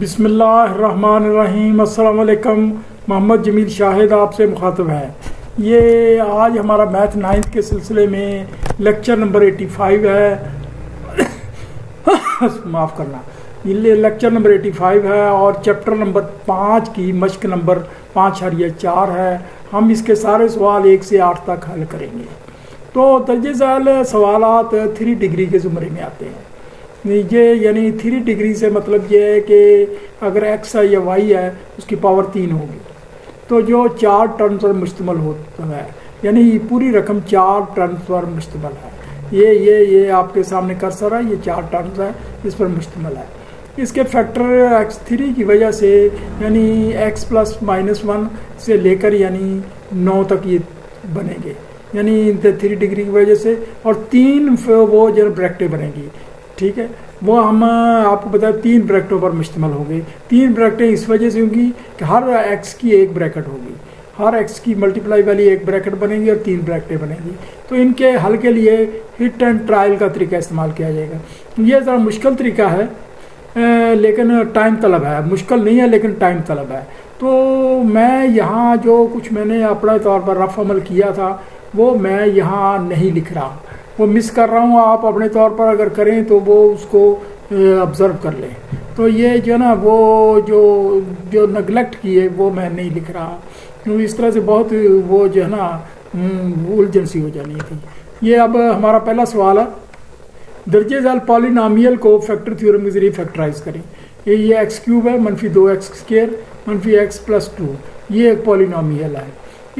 बिस्मिल्लाहिर्रहमानिर्रहीम। अस्सलाम वालेकुम। मोहम्मद जमील शाहिद आपसे मुखातब है। ये आज हमारा मैथ 9th के सिलसिले में लेक्चर नंबर 85 है। माफ़ करना, ये लेक्चर नंबर 85 है और चैप्टर नंबर 5 की मश्क नंबर 5.4 है। हम इसके सारे सवाल 1 से 8 तक हल करेंगे। तो दर्जे ज़ैल सवालात 3 डिग्री के ज़ुमरे में आते हैं। ये यानी 3 डिग्री से मतलब ये है कि अगर x है या y है उसकी पावर 3 होगी, तो जो 4 टर्म्स पर मुश्तमल होता है, यानी पूरी रकम 4 टर्म्स पर मुश्तमल है। ये आपके सामने कर्सर है, ये 4 टर्म्स है, इस पर मुश्तमल है। इसके फैक्टर x3 की वजह से यानी x प्लस -1 से लेकर यानी 9 तक ये बनेंगे, यानी 3 डिग्री की वजह से। और 3 वो जो ब्रैकेटें बनेंगी, ठीक है, वो हम आपको बताएं 3 ब्रैकेटों पर मुश्तमल होंगे। 3 ब्रैकेटें इस वजह से होंगी कि हर x की एक ब्रैकेट होगी, हर x की मल्टीप्लाई वाली एक ब्रैकेट बनेगी और 3 ब्रैकेटें बनेगी। तो इनके हल के लिए हिट एंड ट्रायल का तरीका इस्तेमाल किया जाएगा। ये ज़रा मुश्किल तरीका है, लेकिन टाइम तलब है। मुश्किल नहीं है लेकिन टाइम तलब है। तो मैं यहाँ जो कुछ मैंने अपने तौर पर रफ अमल किया था वो मैं यहाँ नहीं लिख रहा, वो मिस कर रहा हूँ। आप अपने तौर पर अगर करें तो वो उसको ऑब्ज़र्व कर लें। तो ये जो ना वो जो नेगलेक्ट किए वो मैं नहीं लिख रहा, क्योंकि इस तरह से बहुत वो जो है ना उलझन सी हो जानी थी। ये अब हमारा पहला सवाल है, दर्जे ज़ैल पॉलिनॉमियल को फैक्टर थ्योरम के ज़रिए फैक्टराइज करें। ये एक्स क्यूब है, -2x² -x + 2, ये एक पॉलिनॉमियल है।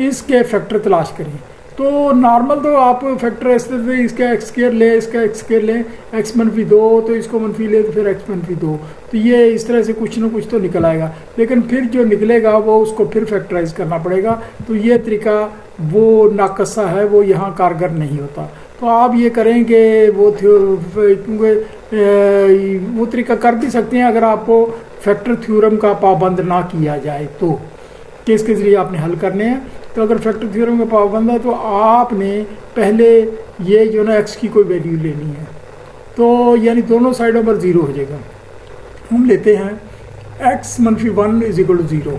इसके फैक्टर तलाश करें। तो नॉर्मल तो आप फैक्टर ऐसे इसका x² ले, इसका x² ले, x -2 तो इसको मनफी ले तो फिर x -2, तो ये इस तरह से कुछ ना कुछ तो निकल आएगा। लेकिन फिर जो निकलेगा वो उसको फिर फैक्टराइज करना पड़ेगा। तो ये तरीका वो नाकसा है, वो यहाँ कारगर नहीं होता। तो आप ये करेंगे वो तरीका कर भी सकते हैं अगर आपको फैक्टर थ्योरम का पाबंद ना किया जाए तो, कि इसके ज़रिए आपने हल करने हैं। तो अगर फैक्टर थ्योरम का पाबंद है तो आपने पहले ये जो ना x की कोई वैल्यू लेनी है, तो यानी दोनों साइडों पर 0 हो जाएगा। हम लेते हैं x -1 = 0।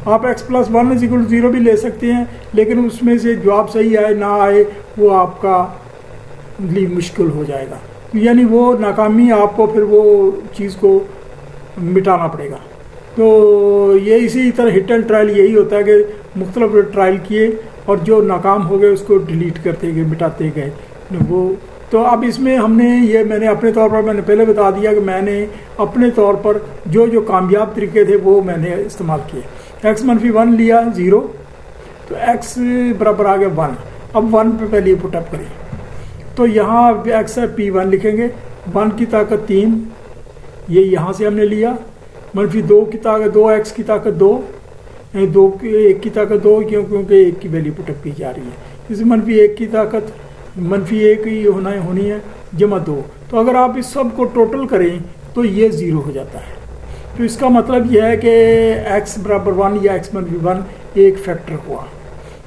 आप x + 1 = 0 भी ले सकते हैं, लेकिन उसमें से जवाब सही आए ना आए वो आपका लिए मुश्किल हो जाएगा, यानी वो नाकामी आपको फिर वो चीज़ को मिटाना पड़ेगा। तो ये इसी तरह हिट एंड ट्रायल यही होता है कि मुख्तलिफ ट्रायल किए और जो नाकाम हो गए उसको डिलीट करते गए, मिटाते गए वो। तो अब इसमें मैंने अपने तौर पर मैंने पहले बता दिया कि मैंने अपने तौर पर जो कामयाब तरीके थे वो मैंने इस्तेमाल किए। x -1 लिया 0, तो x बराबर आ गया 1। अब 1 पे पहले पुटअप करें, तो यहाँ x है P1 लिखेंगे, 1 की ताकत 3, ये यहाँ से हमने लिया, -2 की ताकत 2, x की ताकत 2, 1 की ताकत 2, क्योंकि 1 की वैल्यू पुटअप की जा रही है। इस -1 की ताकत -1 ही होनी है +2। तो अगर आप इस सब को टोटल करें तो ये 0 हो जाता है। तो इसका मतलब यह है कि x बराबर 1 या x -1 एक फैक्टर हुआ।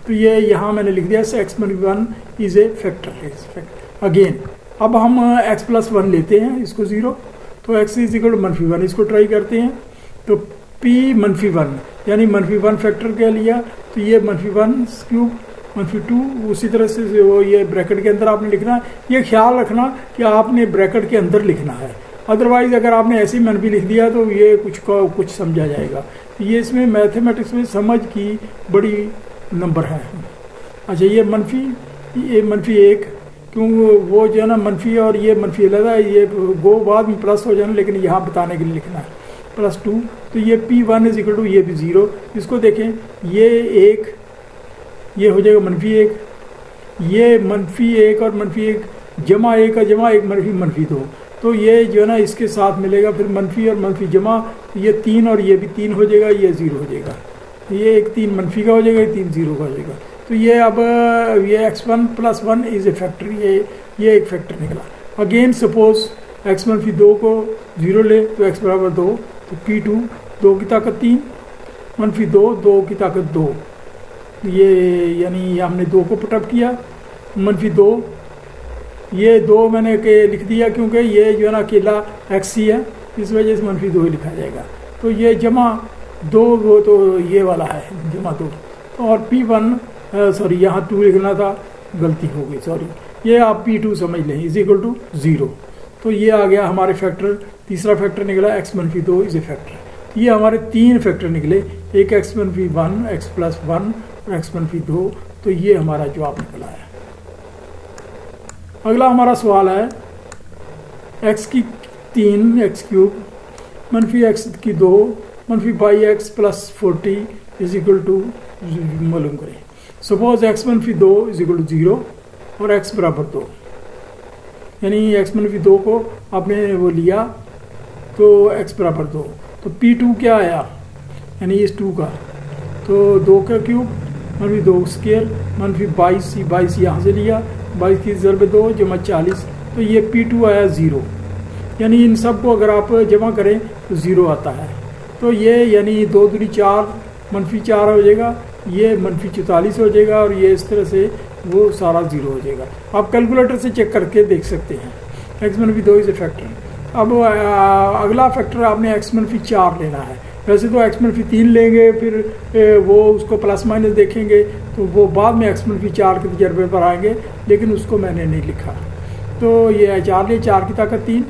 तो ये यहाँ मैंने लिख दिया x -1 is a factor again. अब हम x + 1 लेते हैं, इसको 0, तो x = -1, इसको ट्राई करते हैं। तो p -1 यानी -1 फैक्टर क्या लिया, तो ये -1³ -2, उसी तरह से वो ये ब्रैकेट के अंदर आपने लिखना। ये ख्याल रखना कि आपने ब्रैकेट के अंदर लिखना है, अदरवाइज़ अगर आपने ऐसे ही मनफी लिख दिया तो ये कुछ समझा जाएगा। ये इसमें मैथमेटिक्स में समझ की बड़ी नंबर है। अच्छा, ये -1 क्यों वो जो है ना मनफी और ये मनफी अलग है, ये गो बाद में प्लस हो जाना, लेकिन यहाँ बताने के लिए लिखना है +2। तो ये P1 = ये भी 0। इसको देखें, ये 1, ये हो जाएगा -1, ये -1 और -1 जमा 1 का जमा 1 -2, तो ये जो है ना इसके साथ मिलेगा फिर मनफी और मनफी जमा, ये 3 और ये भी 3 हो जाएगा, ये 0 हो जाएगा। ये एक 3 मनफी का हो जाएगा, ये 3 0 का हो जाएगा। तो ये अब ये x1 + 1 इज़ ए फैक्टर, ये एक फैक्टर निकला। अगेन सपोज x -2 को 0 ले तो x बराबर 2, तो P2 2 की ताकत 3, -2 2 की ताकत 2, ये यानी हमने 2 को पुटअप किया, -2 ये 2 मैंने के लिख दिया क्योंकि ये जो है ना अकेला x ही है, इस वजह से -2 ही लिखा जाएगा। तो ये जमा 2 वो तो ये वाला है जमा 2, तो और P1 सॉरी यहाँ 2 लिखना था, गलती हो गई सॉरी, ये आप P2 समझ लें इज इक्वल टू 0। तो ये आ गया हमारे फैक्टर, तीसरा फैक्टर निकला x-2 इज ए फैक्टर। ये हमारे 3 फैक्टर निकले, एक x-1, x+1 और x-2, तो ये हमारा जवाब निकला है। अगला हमारा सवाल है x की 3 x³ -x की 2 -5x + 40 इज इक्वल टू मालूम करें। Suppose x-2 is equal to 0 और x बराबर 2, यानी x-2 को आपने वो लिया तो x बराबर 2, तो P2 क्या आया, यानी इस 2 का, तो 2 का क्यूब -2 स्क्वायर -22 यहाँ से लिया, 22 की ज़रब 2 जमा 40, तो ये P2 आया 0। यानी इन सब को अगर आप जमा करें तो 0 आता है। तो ये यानी 2 दूनी 4 -4 हो जाएगा, ये -44 हो जाएगा, और ये इस तरह से वो सारा 0 हो जाएगा। आप कैलकुलेटर से चेक करके देख सकते हैं। x-2 is a factor. अब अगला फैक्टर आपने x-4 लेना है। वैसे तो x-3 लेंगे, फिर वो उसको प्लस माइनस देखेंगे, तो वो बाद में x-4 के तजर्बे पर आएंगे, लेकिन उसको मैंने नहीं लिखा। तो ये 4 ले, 4 की ताकत 3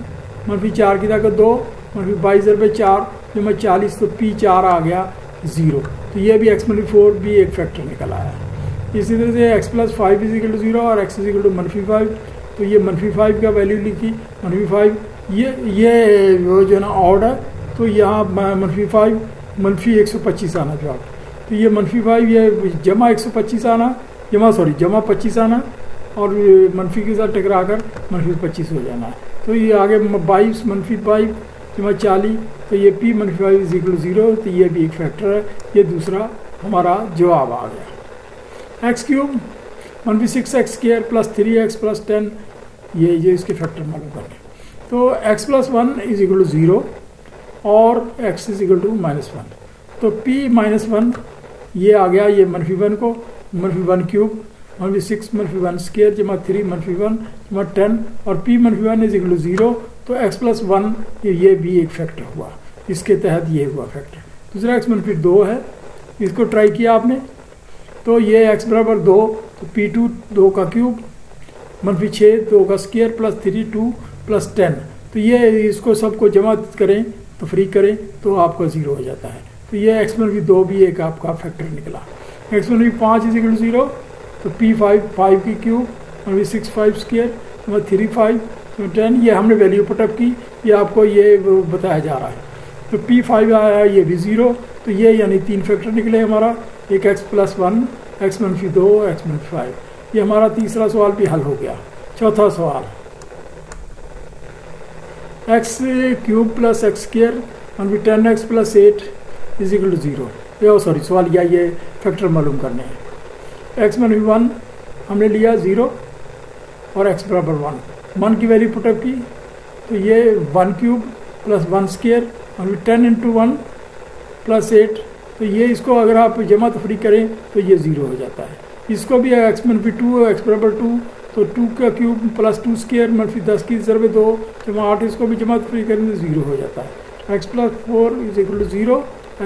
-4 की ताकत 2 -22 ज़रब 4 जमा 40, तो P4 आ गया 0। तो ये भी x-4 भी एक फैक्टर निकल आया। इसी तरह से x+5 इज इक्वल टू 0 और x इज इक्वल टू -5, तो ये -5 का वैल्यू लिखी, -5 ये वो जो है ना ऑड है, तो यहाँ -5 -125 आना जवाब। तो ये -5 ये जमा 125 आना, जमा 25 आना, और मनफी के साथ टकरा कर -25 हो जाना है। तो ये आगे 22 -5 जमा 40, तो ये P -5 इज इक्वल टू 0, तो ये भी एक फैक्टर है। ये दूसरा हमारा जवाब आ गया। x³ -6x² + 3x + 10, ये इसके फैक्टर मालूम करने। तो x+1 इज इक्वल टू 0 और x इज इक्वल टू -1, तो P -1 ये आ गया, ये -1 को -1³ -6 -1² जमा 3 -1 जमा 10, और P -1 इज इक्वल टू 0, तो x+1 ये भी एक फैक्टर हुआ, इसके तहत ये हुआ फैक्टर। दूसरा x-2 है, इसको ट्राई किया आपने, तो ये x बराबर 2, तो P2 2 का क्यूब -6 2 का स्क्वायर + 3 2 + 10, तो ये इसको सबको जमा करें तो फ्री करें तो आपका 0 हो जाता है। तो ये x-2 भी एक आपका फैक्टर निकला। x-5 इज इक्वल टू 0, तो P5 की क्यूब -6 5 स्क्वायर 3 5 10, ये हमने वैल्यू पुटअप की, ये आपको ये बताया जा रहा है। तो P5 आया, ये भी 0, तो ये यानी 3 फैक्टर निकले हमारा, एक x+1 x-2 x-5। ये हमारा तीसरा सवाल भी हल हो गया। चौथा सवाल x³ + x² 10x + 8 is equal to 0। Sorry सवाल ये फैक्टर मालूम करने हैं। x-1 हमने लिया 0 और x बराबर 1 की वैल्यू पुटअप की, तो ये 1³ + 1² 10 × 1 + 8, तो ये इसको अगर आप जमा तफरी करें तो ये 0 हो जाता है। इसको भी x-2 x बराबर 2, तो 2 का क्यूब +2² -10 की ज़रब 2 जमा 8, इसको भी जमा तफरी करें तो 0 हो जाता है। x+4 is equal to 0,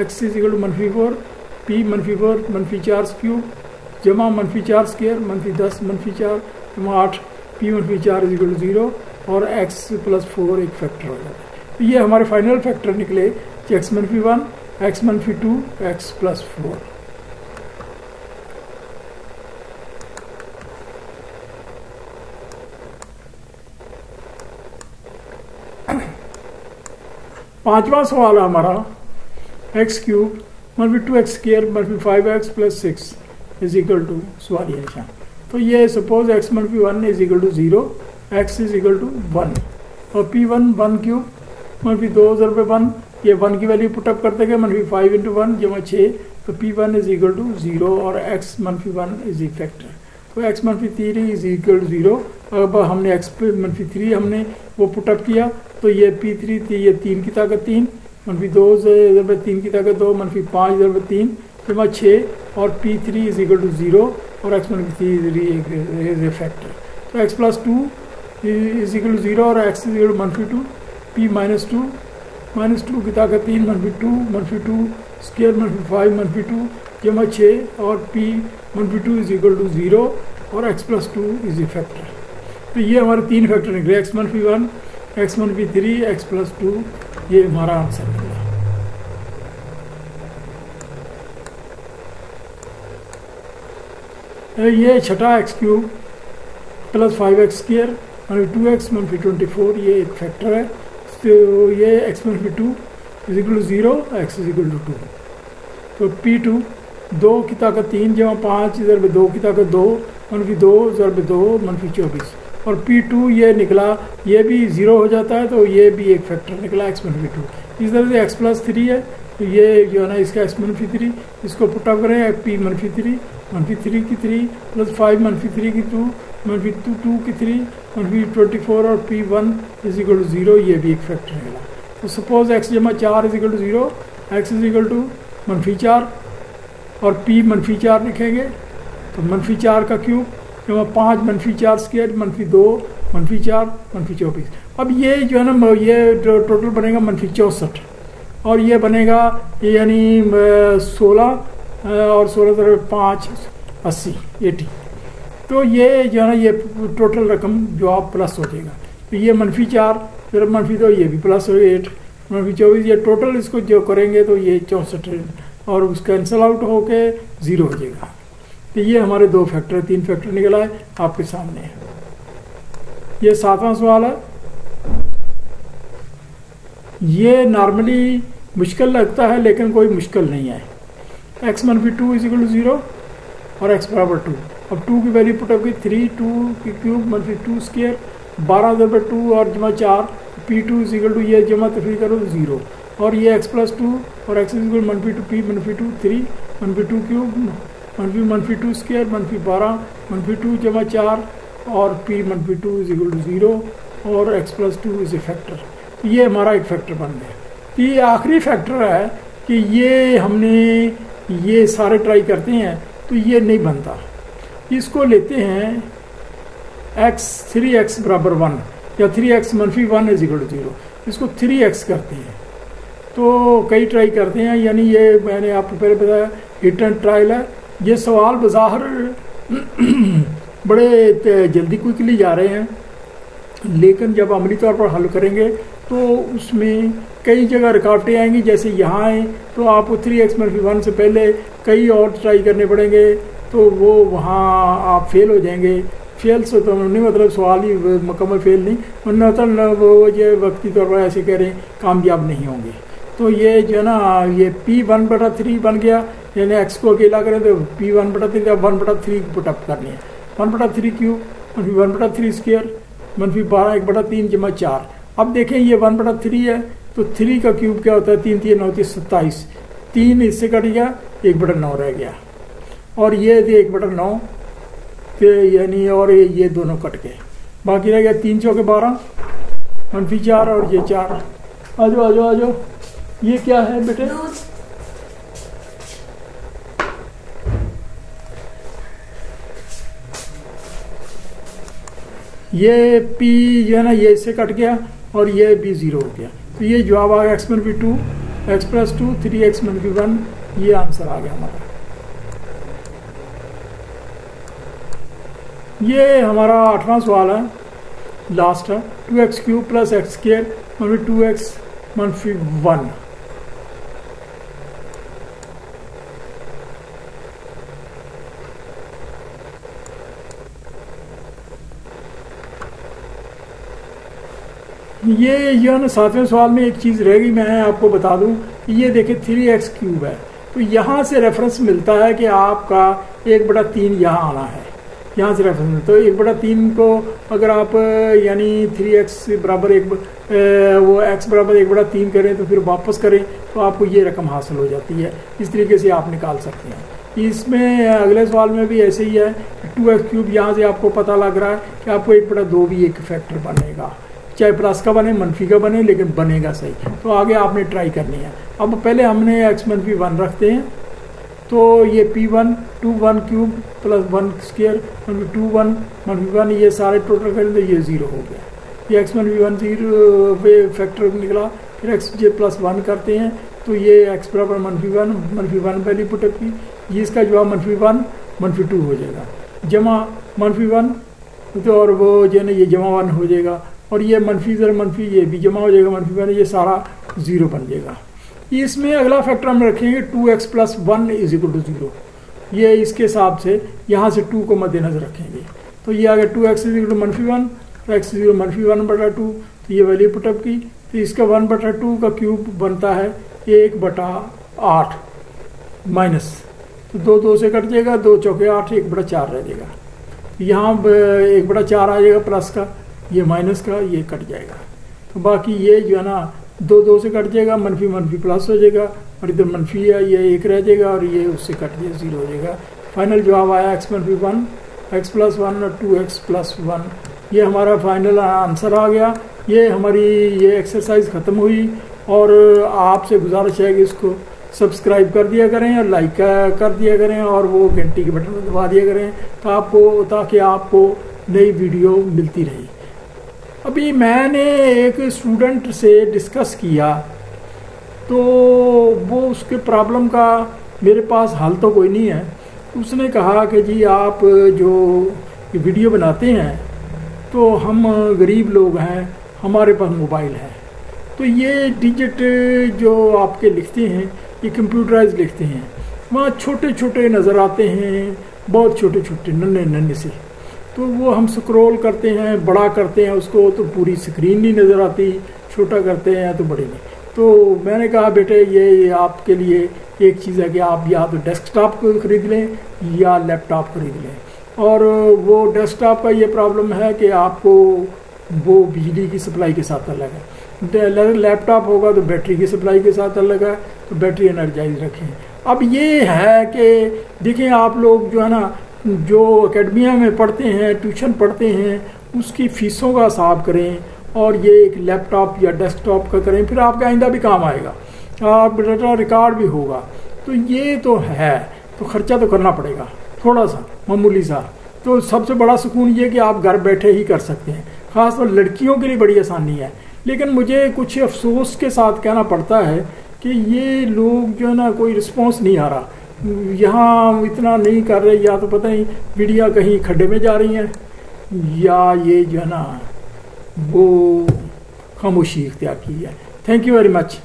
x is equal to -4, P -4 -4³ जमा -4² -10 -4 जमा 8, P -4 इज इक्वल टू 0, और x+4 एक फैक्टर हो जाता है। तो ये हमारे फाइनल फैक्टर निकले x-1 x-2 x+4। पांचवा सवाल हमारा x³ -2x² -5x + 6 is equal to सवाल ये निशान। तो ये suppose x-1 is equal to 0, x is equal to 1, और P1 1³ -2 ज़रब 1, ये 1 की वैल्यू पुटअप करते गए -5 × 1 जमा 6, तो P1 इज इक्वल टू 0 और x-1 इज ई फैक्टर। तो x-3 इज इक्वल टू 0। अब हमने x-3 हमने वो पुटअप किया, तो ये P3 थी, ये 3 की ताकत 3 -2 ज़रब 3 की ताकत 2 -5 ज़रब 3 जमा 6, और P3 इज इक्वल टू 0 और x-3 इज ए फैक्टर। तो x+2 इज इक्वल टू 0 और x is equal to -2, P -2 -2 की ताकत 3 -2 -2 स्क्वायर -5 -2 जमा 6 और p -2 इज इक्वल टू 0 और x+2 इज ए फैक्टर। तो ये हमारे 3 फैक्टर निकले, x-1 x-3 x+2, ये हमारा आंसर निकला। ये छठा x³ + 5x² -2x -24, ये एक फैक्टर है। तो ये x-2 is equal to 0 x is equal to 2। तो p2 2 की ताकत 3 जमा 5 ज़रब 2 की ताकत 2 -2 ज़रब 2 -24 और p2 ये निकला, ये भी 0 हो जाता है, तो ये भी एक फैक्टर निकला x-2। इस तरह से x+3 है, तो ये जो है ना इसका x-3, इसको पुटअप करें p -3 -3 की 3 + 5 -3 की 2 -2 की 3 -24 और p1 इज इक्वल टू 0, ये भी एक फैक्टर निकला। तो सपोज x जमा 4 is equal to 0, x is equal to -4 और p -4 लिखेंगे, तो -4 का क्यूब जमा 5 -4 स्क्वायर -2 -4 -24। अब ये जो है ना ये टोटल बनेगा -64 और ये बनेगा यानी 16 और 16 तरफ 5 80 80। तो ये जो है ना ये टोटल रकम जो आप प्लस हो जाएगा। तो ये -4 फिर -2, ये भी प्लस हो 8 -24, ये टोटल इसको जो करेंगे तो ये 64 और उसका कैंसल आउट होके 0 हो जाएगा। तो ये हमारे 2 फैक्टर 3 फैक्टर निकला है आपके सामने है। ये 7वां सवाल है। ये नॉर्मली मुश्किल लगता है लेकिन कोई मुश्किल नहीं है। x-2 इज इक्वल टू 0 और x बराबर 2। अब 2 की वैल्यू पुटअप की 3 2 की क्यूब -2 स्क्वायर 12 ज़रब 2 और जमा 4 p2 इज इक्वल टू ये जमा तफरीक करो तो 0 और ये x+2 और x is equal -2 p -2 3 -2 cube -2 square -12 -2 जमा 4 और p -2 इज इक्वल टू 0 और x+2 इज ए फैक्टर। ये हमारा एक फैक्टर बन गया। तो ये आखिरी फैक्टर है कि ये हमने ये सारे ट्राई करते हैं तो ये नहीं बनता। इसको लेते हैं x 3x बराबर 1 या 3x -1 इज इक्वल टू 0, इसको 3x करते हैं। तो कई ट्राई करते हैं, यानी ये मैंने आपको पहले बताया हिट एंड ट्रायल है। ये सवाल बज़ाहिर बड़े जल्दी क्विकली जा रहे हैं, लेकिन जब अमली तौर पर हल करेंगे तो उसमें कई जगह रुकावटें आएंगी। जैसे यहाँ आए तो आपको 3x -1 से पहले कई और ट्राई करने पड़ेंगे, तो वो वहाँ आप फेल हो जाएंगे। फेल से तो नहीं मतलब सवाल ही मुकम्मल फेल नहीं, मतलब वो ये वक्ती तौर पर ऐसे कह रहे हैं कामयाब नहीं होंगे। तो ये जो है ना ये p1/3 बन गया, यानी x को अकेला करें तो p1/3 1/3 पुटअप करनी है। 1/3 क्यूब -1/3 स्क्वायर -12 1/3 जमा 4। अब देखें ये 1/3 है तो 3 का क्यूब क्या होता है, 3 3 9 27, 3 इससे कट गया 1/9 रह गया और ये 1/9 यानी और ये दोनों कट गए, बाकी रह गया 3 चौके 12 -4 और ये 4। आ जाओ आ जाओ आ जाओ, ये क्या है बेटे? ये p जो है ना ये इससे कट गया और ये भी 0 हो गया। तो ये जवाब आ गया x-2 x+2 3x -1, ये आंसर आ गया हमारा। ये हमारा 8वां सवाल है, लास्ट है। 2x³ + x² -2x -1। ये जो है ना 7वें सवाल में एक चीज़ रह गई, मैं आपको बता दूं कि ये देखिए 3x³ है, तो यहाँ से रेफरेंस मिलता है कि आपका 1/3 यहाँ आना है, यहाँ से रेफरेंस मिलता है। तो 1/3 को अगर आप यानी 3x बराबर वो x बराबर 1/3 करें तो फिर वापस करें तो आपको ये रकम हासिल हो जाती है। इस तरीके से आप निकाल सकते हैं। इसमें अगले सवाल में भी ऐसे ही है, 2x³ यहाँ से आपको पता लग रहा है कि आपको 1/2 भी एक फैक्टर बनेगा, चाहे प्लस का बने मनफी का बने, लेकिन बनेगा सही। तो आगे आपने ट्राई करनी है। अब पहले हमने x -1 रखते हैं, तो ये p1 2 क्यूब + 1 स्क्वायर -2 1 ये सारे टोटल करें तो ये 0 हो गया। ये x -1 0 पे फैक्टर निकला फिर एक्स जे प्लस 1 करते हैं तो ये एक्स बराबर -1 वैल्यू पुटअप की, ये इसका जवाब -1 -2 हो जाएगा, जमा -1 तो और वो जो है ना ये जमा 1 हो जाएगा, और ये मनफी ज़रा मनफी ये भी जमा हो जाएगा -1, ये सारा 0 बन जाएगा। इसमें अगला फैक्टर हम रखेंगे 2x + 1 = 0, ये इसके हिसाब से यहाँ से 2 को मद्देनजर रखेंगे, तो ये आ गया 2x = -1, x = -1/2, तो ये वैल्यू पुटअप की, तो इसका 1/2 का क्यूब बनता है 1/8 माइनस, तो 2 2 से कट जाएगा, 2 चौके 8, 1/4 रह जाएगा, यहाँ 1/4 आ जाएगा प्लस का, ये माइनस का, ये कट जाएगा, तो बाकी ये जो है ना 2 2 से कट जाएगा, मनफी प्लस हो जाएगा, और इधर मनफी है ये 1 रह जाएगा, और ये उससे कट जाएगा 0 हो जाएगा। फाइनल जवाब आया x -1, x + 1 और 2x + 1, ये हमारा फाइनल आंसर आ गया। ये हमारी ये एक्सरसाइज ख़त्म हुई, और आपसे गुजारिश है कि इसको सब्सक्राइब कर दिया करें और लाइक कर दिया करें, और वो घंटी के बटन दबा दिया करें ताकि आपको नई वीडियो मिलती रहे। अभी मैंने एक स्टूडेंट से डिस्कस किया, तो वो उसके प्रॉब्लम का मेरे पास हल तो कोई नहीं है। उसने कहा कि जी आप जो वीडियो बनाते हैं, तो हम गरीब लोग हैं, हमारे पास मोबाइल है, तो ये डिजिट जो आपके लिखते हैं ये कंप्यूटराइज लिखते हैं, वहाँ छोटे छोटे नज़र आते हैं, बहुत छोटे छोटे नन्हे से, तो वो हम स्क्रॉल करते हैं, बड़ा करते हैं उसको तो पूरी स्क्रीन नहीं नज़र आती, छोटा करते हैं तो बड़े नहीं। तो मैंने कहा बेटे ये आपके लिए एक चीज़ है कि आप या तो डेस्कटॉप को ख़रीद लें या लैपटॉप खरीद लें, और वो डेस्कटॉप का ये प्रॉब्लम है कि आपको वो बिजली की सप्लाई के साथ अलग है, लैपटॉप होगा तो बैटरी की सप्लाई के साथ अलग है, तो बैटरी एनर्जाइज रखें। अब ये है कि देखें आप लोग जो है ना जो एकेडमिया में पढ़ते हैं, ट्यूशन पढ़ते हैं, उसकी फ़ीसों का हिसाब करें, और ये एक लैपटॉप या डेस्कटॉप का करें, फिर आपका आइंदा भी काम आएगा, आप डाटा रिकॉर्ड भी होगा। तो ये तो है, तो ख़र्चा तो करना पड़ेगा थोड़ा सा मामूली सा। तो सबसे बड़ा सुकून ये कि आप घर बैठे ही कर सकते हैं, ख़ासतौर लड़कियों के लिए बड़ी आसानी है। लेकिन मुझे कुछ अफसोस के साथ कहना पड़ता है कि ये लोग जो है ना कोई रिस्पॉन्स नहीं आ रहा, यहाँ इतना नहीं कर रहे, या तो पता नहीं वीडियो कहीं खड्डे में जा रही हैं, या ये जो है ना वो खामोशी इख्तियार की है। Thank you very much.